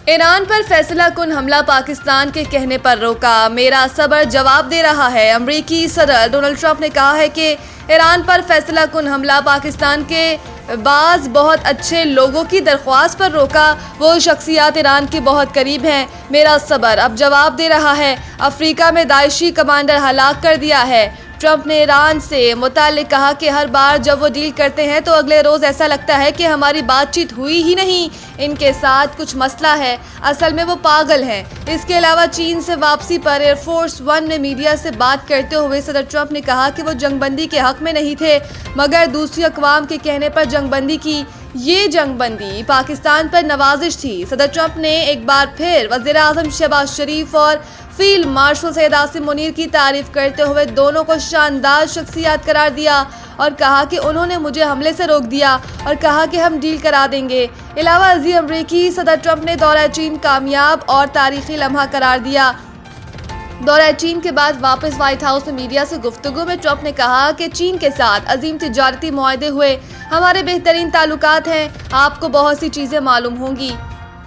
ایران پر فیصلہ کن حملہ پاکستان کے کہنے پر روکا، میرا صبر جواب دے رہا ہے۔ امریکی صدر ڈونلڈ ٹرمپ نے کہا ہے کہ ایران پر فیصلہ کن حملہ پاکستان کے بعض بہت اچھے لوگوں کی درخواست پر روکا۔ وہ شخصیات ایران کے بہت قریب ہیں، میرا صبر اب جواب دے رہا ہے۔ افریقہ میں داعشی کمانڈر ہلاک کر دیا ہے۔ ٹرمپ نے ایران سے متعلق کہا کہ ہر بار جب وہ ڈیل کرتے ہیں تو اگلے روز ایسا لگتا ہے کہ ہماری بات چیت ہوئی ہی نہیں، ان کے ساتھ کچھ مسئلہ ہے، اصل میں وہ پاگل ہیں۔ اس کے علاوہ چین سے واپسی پر ایئر فورس ون میں میڈیا سے بات کرتے ہوئے صدر ٹرمپ نے کہا کہ وہ جنگ بندی کے حق میں نہیں تھے، مگر دوسری اقوام کے کہنے پر جنگ بندی کی۔ یہ جنگ بندی پاکستان پر نوازش تھی۔ صدر ٹرمپ نے ایک بار پھر وزیر اعظم شہباز شریف اور فیلڈ مارشل سید عاصم منیر کی تعریف کرتے ہوئے دونوں کو شاندار شخصیات قرار دیا اور کہا کہ انہوں نے مجھے حملے سے روک دیا اور کہا کہ ہم ڈیل کرا دیں گے۔ علاوہ ازیں امریکی صدر ٹرمپ نے دورہ چین کامیاب اور تاریخی لمحہ قرار دیا۔ دورہ چین کے بعد واپس وائٹ ہاؤس میں میڈیا سے گفتگو میں ٹرمپ نے کہا کہ چین کے ساتھ عظیم تجارتی معاہدے ہوئے، ہمارے بہترین تعلقات ہیں، آپ کو بہت سی چیزیں معلوم ہوں گی۔